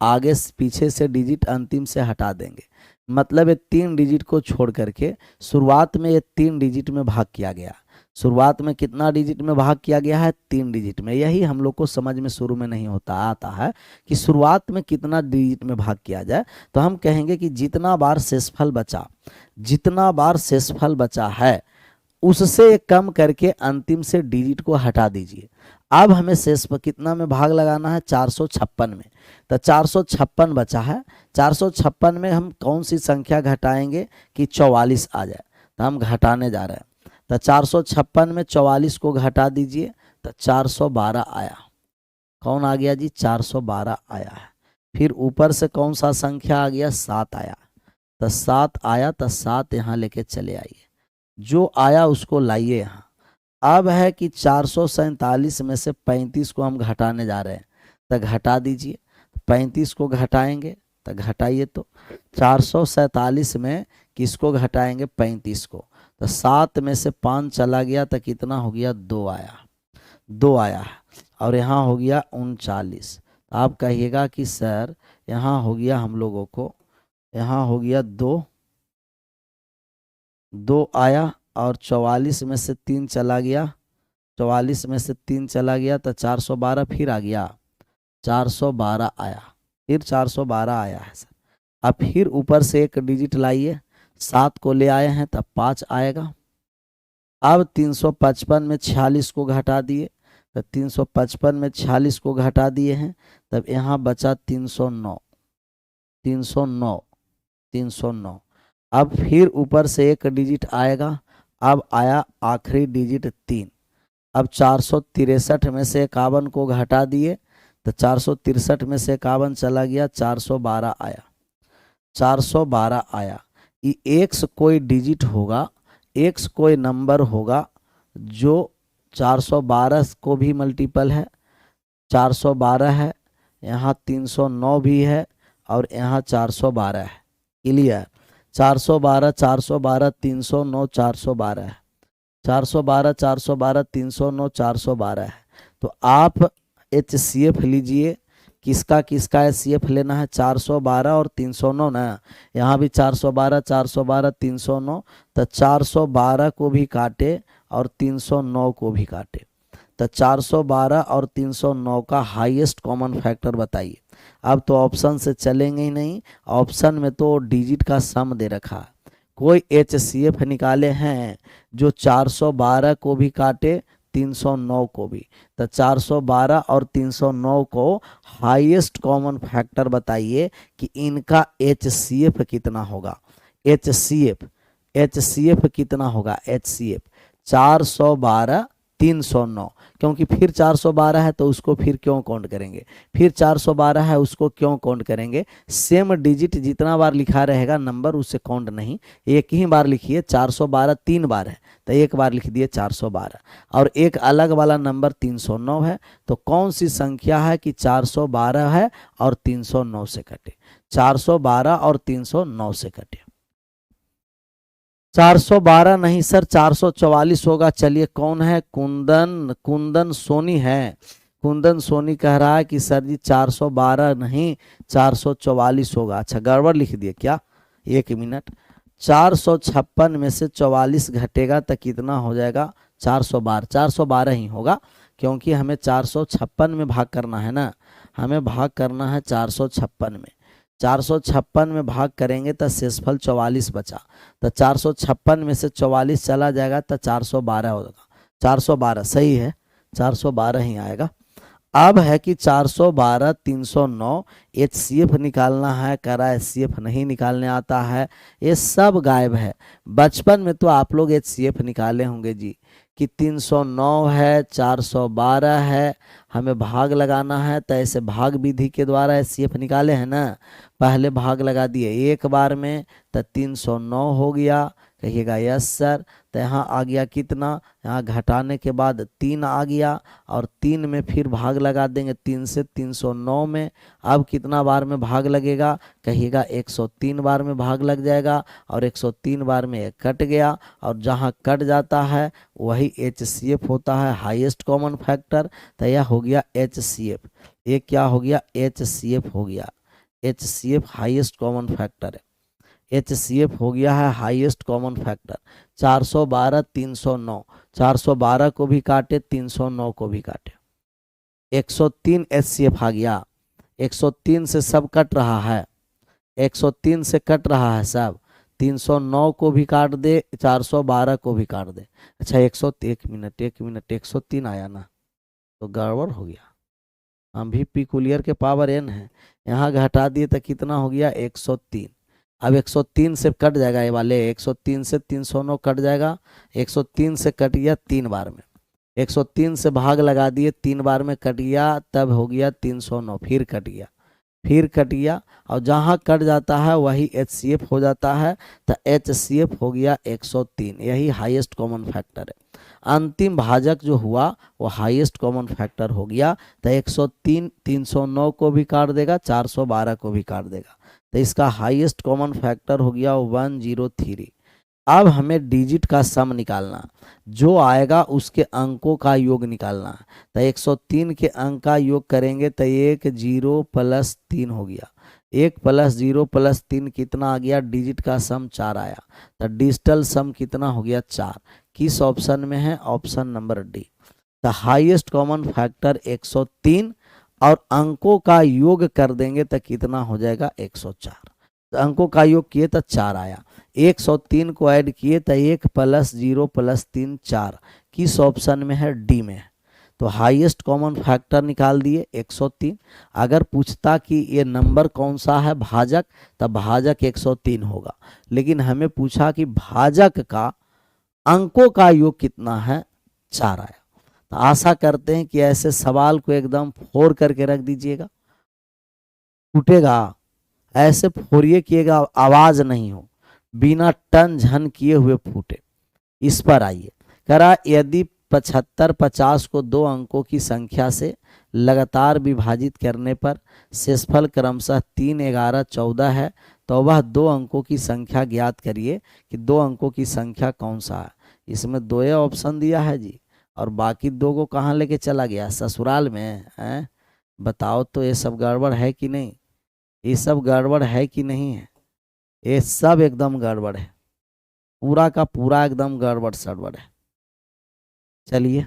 आगे पीछे से डिजिट अंतिम से हटा देंगे। मतलब ये 3 डिजिट को छोड़ करके शुरुआत में ये 3 डिजिट में भाग किया गया। शुरुआत में कितना डिजिट में भाग किया गया है, 3 डिजिट में। यही हम लोग को समझ में शुरू में नहीं होता आता है कि शुरुआत में कितना डिजिट में भाग किया जाए। तो हम कहेंगे कि जितना बार शेषफल बचा, जितना बार शेषफल बचा है उससे कम करके अंतिम से डिजिट को हटा दीजिए। अब हमें शेषफल कितना में भाग लगाना है, 456 में। तो 456 बचा है, 456 में हम कौन सी संख्या घटाएंगे कि 44 आ जाए। तो हम घटाने जा रहे हैं। तो 456 में 44 को घटा दीजिए तो 412 आया। कौन आ गया जी, 412 आया है। फिर ऊपर से कौन सा संख्या आ गया, 7 आया। तो 7 आया, तो 7 यहाँ लेके चले आइए। जो आया उसको लाइए यहाँ। अब है कि 447 में से 35 को हम घटाने जा रहे हैं। तो घटा दीजिए, 35 को घटाएंगे तो घटाइए। तो 447 में किसको घटाएंगे, 35 को। तो 7 में से 5 चला गया तो कितना हो गया, 2 आया, 2 आया है। और यहाँ हो गया 39। तो आप कहिएगा कि सर यहाँ हो गया हम लोगों को, यहाँ हो गया 2 आया और 44 में से 3 चला गया, 44 में से 3 चला गया तो 412 फिर आ गया, 412 आया, फिर 412 आया है सर। अब फिर ऊपर से एक डिजिट लाइए, 7 को ले आए हैं तब 5 आएगा। अब 355 में 46 को घटा दिए, तो 355 में 46 को घटा दिए हैं, तब यहाँ बचा 309, 309, 309। अब फिर ऊपर से एक डिजिट आएगा। अब आया आखिरी डिजिट 3। अब 463 में से 51 को घटा दिए तो 463 में से 51 चला गया, 412 आया, 412 आया। ये एक्स कोई डिजिट होगा, एक्स कोई नंबर होगा जो 412 को भी मल्टीपल है, 412 है, यहाँ 309 भी है और यहाँ 412 है। क्लियर, 412 412 309 412 है, 412 412 309 412 है। तो आप HCF लीजिए, किसका किसका HCF लेना है, 412 और 309 ना। यहाँ भी 412 412 309, तो 412 को भी काटे और 309 को भी काटे। तो 412 और 309 का हाईएस्ट कॉमन फैक्टर बताइए। अब तो ऑप्शन से चलेंगे ही नहीं, ऑप्शन में तो डिजिट का सम दे रखा है। कोई HCF निकाले हैं जो 412 को भी काटे 309 को भी। तो 412 और 309 को हाईएस्ट कॉमन फैक्टर बताइए कि इनका HCF कितना होगा। HCF कितना होगा, HCF 412 309, क्योंकि फिर 412 है तो उसको फिर क्यों काउंट करेंगे, फिर 412 है उसको क्यों काउंट करेंगे। सेम डिजिट जितना बार लिखा रहेगा नंबर उससे काउंट नहीं, एक ही बार लिखिए। 412 3 बार है तो एक बार लिख दिए 412, और एक अलग वाला नंबर 309 है। तो कौन सी संख्या है कि 412 है और 309 से कटे, 412 और 309 से कटे। 412 नहीं सर, 444 होगा। चलिए कौन है, कुंदन सोनी है। कुंदन सोनी कह रहा है कि सर जी 412 नहीं 444 होगा। अच्छा गड़बड़ लिख दिए क्या, एक मिनट। 456 में से 44 घटेगा तो कितना हो जाएगा? 412। 412 ही होगा, क्योंकि हमें 456 में भाग करना है ना, हमें भाग करना है 456 में। 456 में भाग करेंगे तो शेषफल 44 बचा, तो 456 में से 44 चला जाएगा तो 412 होगा। 412 सही है, 412 ही आएगा। अब है कि 412 309 HCF निकालना है, करा HCF नहीं निकालने आता है, ये सब गायब है। बचपन में तो आप लोग HCF निकाले होंगे जी, कि 309 है, 412 है, हमें भाग लगाना है, तो ऐसे भाग विधि के द्वारा HCF निकाले हैं ना। पहले भाग लगा दिए एक बार में तो 309 हो गया, कहिएगा यस सर। तो यहाँ आ गया कितना, यहाँ घटाने के बाद 3 आ गया, और 3 में फिर भाग लगा देंगे 3 से 309 में। अब कितना बार में भाग लगेगा, कहिएगा 103 बार में भाग लग जाएगा, और 103 बार में एक कट गया, और जहाँ कट जाता है वही HCF होता है, हाईएस्ट कॉमन फैक्टर। तो यह हो गया HCF, ये क्या हो गया? HCF हो गया। HCF हाईएस्ट कॉमन फैक्टर है, HCF हो गया है हाईएस्ट कॉमन फैक्टर। 412 309, 412 को भी काटे, 309 को भी काटे, 103 HCF आ गया। 103 से सब कट रहा है, 103 से कट रहा है सब, 309 को भी काट दे, 412 को भी काट दे। अच्छा 101 मिनट 103 आया ना, तो गड़बड़ हो गया। हम भी पिकुलियर के पावर n है, यहाँ घटा दिए तो कितना हो गया? 103। अब 103 से कट जाएगा, ये वाले 103 से 309 कट जाएगा, 103 से कट गया 3 बार में, 103 से भाग लगा दिए 3 बार में कट गया, तब हो गया 309, फिर कट गया, फिर कट गया, और जहाँ कट जाता है वही HCF हो जाता है, तो HCF हो गया 103। यही हाईएस्ट कॉमन फैक्टर है। अंतिम भाजक जो हुआ वो हाईएस्ट कॉमन फैक्टर हो गया, तो 103 309 को भी काट देगा, 412 को भी काट देगा, तो इसका हाईएस्ट कॉमन फैक्टर हो गया 103। अब हमें डिजिट का सम निकालना, जो आएगा उसके अंकों का योग निकालना है। तो 103 के अंक का योग करेंगे तो 1 0 प्लस 3 हो गया, 1 प्लस 0 प्लस 3 कितना आ गया? डिजिट का सम 4 आया, तो डिजिटल सम कितना हो गया? 4। किस ऑप्शन में है? Option number D. तो हाईएस्ट कॉमन फैक्टर 103, और अंकों का योग कर देंगे तो कितना हो जाएगा? 104। तो अंकों का योग किए तो 4 आया, 103 को ऐड किए तो 1 प्लस 0 प्लस 3 4। किस ऑप्शन में है? डी में है। तो हाईएस्ट कॉमन फैक्टर निकाल दिए 103। अगर पूछता कि ये नंबर कौन सा है भाजक, तब भाजक 103 होगा, लेकिन हमें पूछा कि भाजक का अंकों का योग कितना है, 4 आया। तो आशा करते हैं कि ऐसे सवाल को एकदम फोड़ करके रख दीजिएगा, टूटेगा ऐसे फोड़िए कि आवाज नहीं हो, बिना टन झन किए हुए फूटे। इस पर आइए, करा यदि 75 50 को 2 अंकों की संख्या से लगातार विभाजित करने पर शेषफल क्रमशः 3 11 14 है, तो वह 2 अंकों की संख्या ज्ञात करिए कि 2 अंकों की संख्या कौन सा है। इसमें 2 ऑप्शन दिया है जी, और बाकी 2 को कहाँ लेके चला गया? ससुराल में है। बताओ तो ये सब गड़बड़ है कि नहीं? ये सब गड़बड़ है कि नहीं है? ये सब एकदम गड़बड़ है, पूरा का पूरा एकदम गड़बड़ सड़बड़ है। चलिए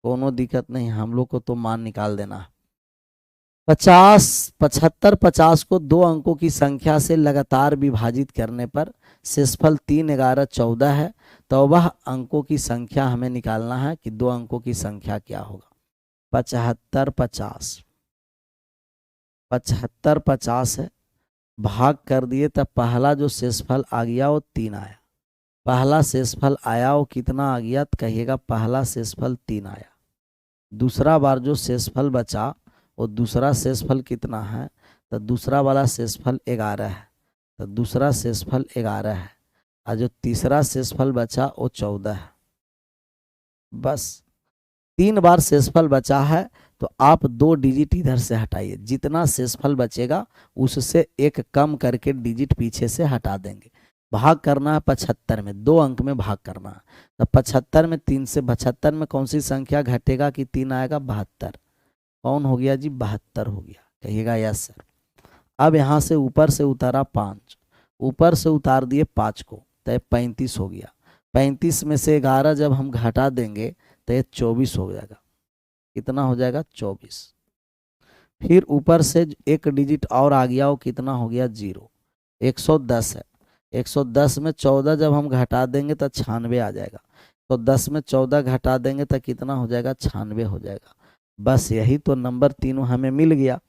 कोनो दिक्कत नहीं, हम लोग को तो मान निकाल देना है। 75 50 को 2 अंकों की संख्या से लगातार विभाजित करने पर शेषफल 3 11 14 है, तो वह अंकों की संख्या हमें निकालना है कि 2 अंकों की संख्या क्या होगा। 75 50 75 50 है, भाग कर दिए तब पहला जो शेषफल आ गया वो 3 आया। पहला शेषफल आया वो कितना आ गया? तो कहिएगा पहला शेषफल 3 आया। दूसरा बार जो शेषफल बचा वो दूसरा शेषफल कितना है? तो दूसरा वाला शेषफल 11 है, तो दूसरा शेषफल 11 है, और जो तीसरा शेषफल बचा वो 14 है। बस 3 बार शेषफल बचा है, तो आप 2 डिजिट इधर से हटाइए, जितना शेषफल बचेगा उससे एक कम करके डिजिट पीछे से हटा देंगे। भाग करना है 75 में, 2 अंक में भाग करना है। तो 75 में 3 से 75 में कौन सी संख्या घटेगा कि 3 आएगा? 72। कौन हो गया जी? 72 हो गया, कहिएगा यस सर। अब यहाँ से ऊपर से उतारा 5, ऊपर से उतार दिए 5 को, तो ये 35 हो गया। 35 में से 11 जब हम घटा देंगे तो ये 24 हो जाएगा। कितना हो जाएगा? 24। फिर ऊपर से एक डिजिट और आ गया, वो कितना हो गया? 0। 110 है। 110 में 14 जब हम घटा देंगे तो 96 आ जाएगा। तो 10 में 14 घटा देंगे तो कितना हो जाएगा? 96 हो जाएगा। बस यही तो नंबर तीनों हमें मिल गया।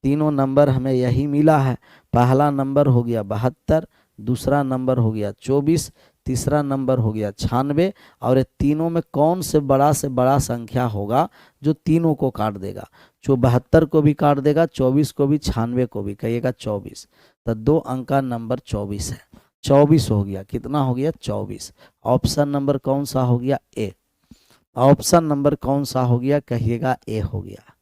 तीनों नंबर हमें यही मिला है। पहला नंबर हो गया 72, दूसरा नंबर हो गया 24, तीसरा नंबर हो गया 96। और ये तीनों में कौन से बड़ा संख्या होगा जो तीनों को काट देगा? जो 72 को भी काट देगा, 24 को भी, 96 को भी। कहिएगा 24। तो 2 अंक का नंबर 24 है। 24 हो गया। कितना हो गया? 24। ऑप्शन नंबर कौन सा हो गया? ए। ऑप्शन नंबर कौन सा हो गया? कहिएगा ए हो गया।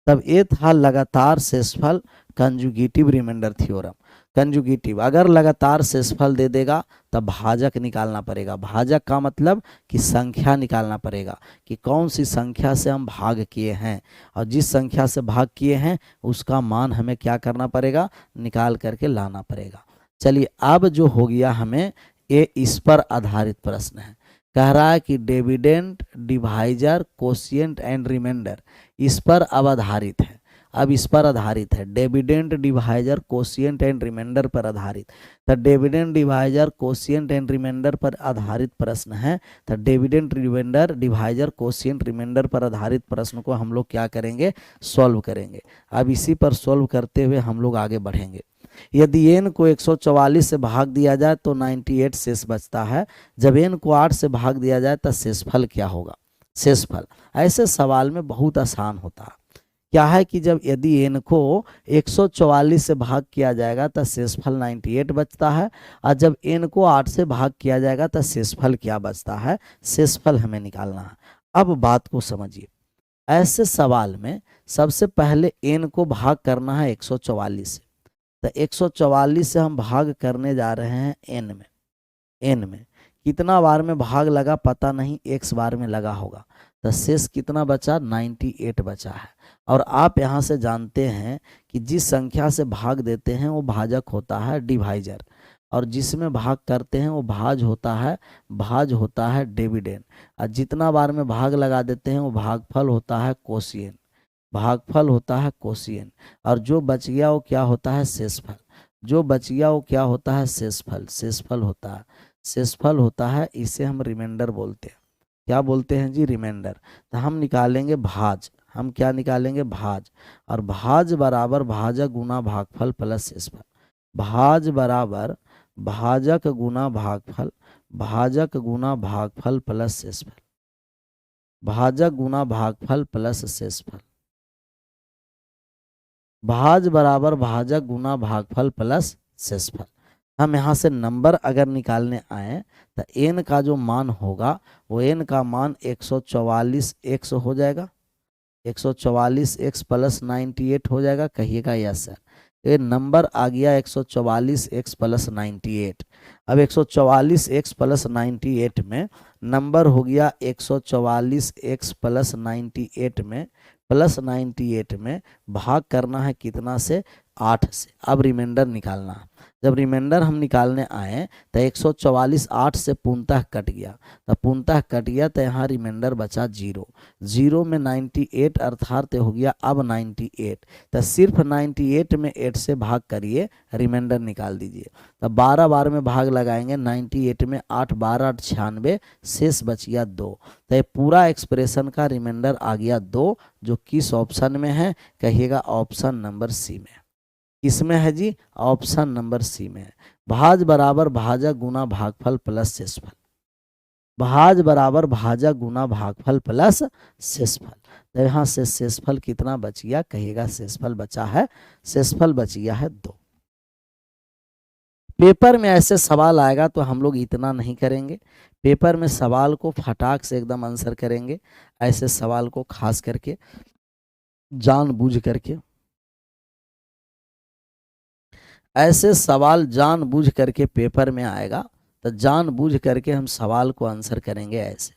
तब ये था लगातार शेषफल कंजुगेटिव रिमाइंडर थ्योरम। कंजुगेटिव अगर लगातार शेषफल दे देगा तब भाजक निकालना पड़ेगा। भाजक का मतलब कि संख्या निकालना पड़ेगा कि कौन सी संख्या से हम भाग किए हैं, और जिस संख्या से भाग किए हैं उसका मान हमें क्या करना पड़ेगा? निकाल करके लाना पड़ेगा। चलिए, अब जो हो गया हमें ये इस पर आधारित प्रश्न है। कह रहा है कि dividend, divisor, quotient and remainder इस पर अब आधारित है। अब इस पर आधारित है, dividend, divisor, quotient and remainder पर आधारित। तो dividend, divisor, quotient and remainder पर आधारित प्रश्न है। तो dividend, divider, divisor, quotient, remainder पर आधारित प्रश्न को हम लोग क्या करेंगे? सॉल्व करेंगे। अब इसी पर सॉल्व करते हुए हम लोग आगे बढ़ेंगे। यदि n को 144 से भाग दिया जाए तो 98 शेष बचता है। जब n को 8 से भाग दिया जाए तो शेषफल क्या होगा? शेषफल ऐसे सवाल में बहुत आसान होता है। क्या है कि जब यदि n को 144 से भाग किया जाएगा तो शेषफल 98 बचता है, और जब n को 8 से भाग किया जाएगा तो शेषफल क्या बचता है? शेषफल हमें निकालना है। अब बात को समझिए। ऐसे सवाल में सबसे पहले n को भाग करना है 144 से। तो 144 से हम भाग करने जा रहे हैं n में। n में कितना बार में भाग लगा पता नहीं, x बार में लगा होगा। तो शेष कितना बचा? 98 बचा है। और आप यहाँ से जानते हैं कि जिस संख्या से भाग देते हैं वो भाजक होता है डिवाइजर, और जिसमें भाग करते हैं वो भाज होता है डिविडेंड, और जितना बार में भाग लगा देते हैं वो भागफल होता है कोशिएंट। भागफल होता है कोशिएंट, और जो बच गया वो क्या होता है? शेषफल। जो बच गया वो क्या होता है? शेषफल। शेषफल होता है, शेषफल होता है। इसे हम रिमाइंडर बोलते हैं। क्या बोलते हैं जी? रिमाइंडर। तो हम निकालेंगे भाज। हम क्या निकालेंगे? भाज। और भाज बराबर भाजक गुना भागफल प्लस शेषफल। भाज बराबर भाजक गुना भागफल, भाजक गुना भागफल प्लस शेषफल, भाजक गुना भागफल प्लस शेषफल। भाज बराबर भाजक गुना भागफल प्लस शेषफल। हम यहाँ से नंबर अगर निकालने आए तो n का जो मान होगा वो n का मान 144x हो जाएगा। 144x प्लस 98 हो जाएगा। कहिएगा यस सर। ये नंबर आ गया 144x प्लस 98। अब 144x प्लस 98 में नंबर हो गया 144x प्लस 98 में, प्लस 98 में भाग करना है कितना से? 8 से। अब रिमाइंडर निकालना है। जब रिमाइंडर हम निकालने आए तो 144 8 से पूर्णतः कट गया, तो पूर्णतः कट गया तो यहाँ रिमाइंडर बचा 0। 0 में 98 अर्थात हो गया अब 98। तो सिर्फ 98 में 8 से भाग करिए, रिमाइंडर निकाल दीजिए। तो 12 बार में भाग लगाएंगे 98 में, 8 12 96, शेष बच गया 2। तो ये पूरा एक्सप्रेशन का रिमाइंडर आ गया 2, जो किस ऑप्शन में है? कहिएगा ऑप्शन नंबर सी में। किसमें है जी? ऑप्शन नंबर सी में है। भाज बराबर भाजक गुना भागफल प्लस शेषफल। भाज बराबर भाजक गुना भागफल प्लस शेषफल। तो यहाँ से शेषफल कितना बच गया? कहिएगा शेषफल बचा है, शेषफल बच गया है 2। पेपर में ऐसे सवाल आएगा तो हम लोग इतना नहीं करेंगे। पेपर में सवाल को फटाक से एकदम आंसर करेंगे। ऐसे सवाल को खास करके जानबूझ करके, ऐसे सवाल जानबूझ करके पेपर में आएगा तो जानबूझ करके हम सवाल को आंसर करेंगे। ऐसे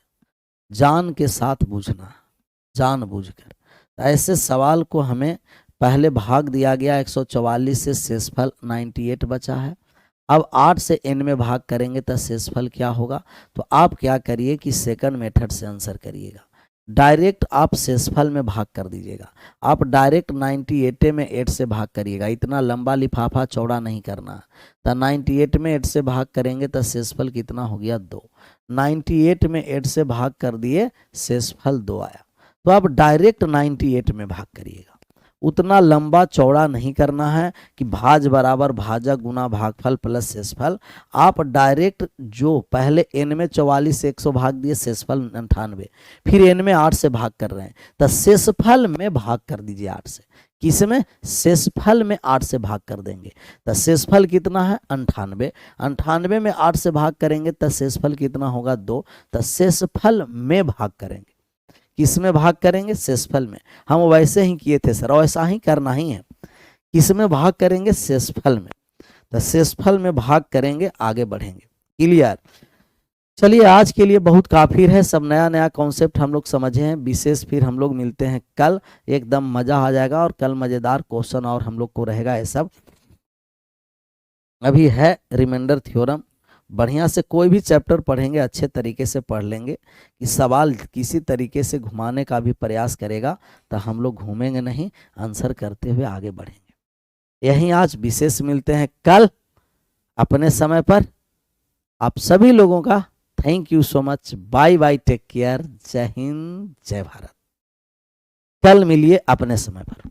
जान के साथ बूझना, जानबूझकर। ऐसे सवाल को हमें पहले भाग दिया गया 144 से, शेषफल 98 बचा है। अब 8 से n में भाग करेंगे तो शेषफल क्या होगा। तो आप क्या करिए कि सेकंड मेथड से आंसर करिएगा, डायरेक्ट आप शेषफल में भाग कर दीजिएगा। आप डायरेक्ट 98 में 8 से भाग करिएगा, इतना लंबा लिफाफा चौड़ा नहीं करना। तो 98 में 8 से भाग करेंगे तो शेषफल कितना हो गया 2। 98 में 8 से भाग कर दिए, शेषफल 2 आया। तो आप डायरेक्ट 98 में भाग करिएगा, उतना लंबा चौड़ा नहीं करना है कि भाज बराबर भाजक गुना भागफल प्लस शेषफल। आप डायरेक्ट जो पहले n में 44 से 100 भाग दिए, शेषफल 98, फिर n में 8 से भाग कर रहे हैं तो शेषफल में भाग कर दीजिए 8 से। किस में? शेषफल में 8 से भाग कर देंगे तो शेषफल कितना है 98। 98 में 8 से भाग करेंगे तो शेषफल कितना होगा 2। तो शेषफल में भाग करेंगे, किस में भाग करेंगे? शेषफल में। हम वैसे ही किए थे सर, वैसा ही करना ही है। किस में भाग करेंगे? शेषफल में। तो शेषफल में भाग करेंगे, आगे बढ़ेंगे। क्लियर? चलिए आज के लिए बहुत काफी है, सब नया नया कॉन्सेप्ट हम लोग समझे हैं। विशेष फिर हम लोग मिलते हैं कल, एकदम मजा आ जाएगा और कल मजेदार क्वेश्चन और हम लोग को रहेगा। ये सब अभी है रिमाइंडर थ्योरम, बढ़िया से कोई भी चैप्टर पढ़ेंगे अच्छे तरीके से पढ़ लेंगे कि सवाल किसी तरीके से घुमाने का भी प्रयास करेगा तो हम लोग घूमेंगे नहीं, आंसर करते हुए आगे बढ़ेंगे। यहीं आज विशेष मिलते हैं कल अपने समय पर। आप सभी लोगों का thank you so much, bye bye, take care, जय हिंद, जय भारत। कल मिलिए अपने समय पर।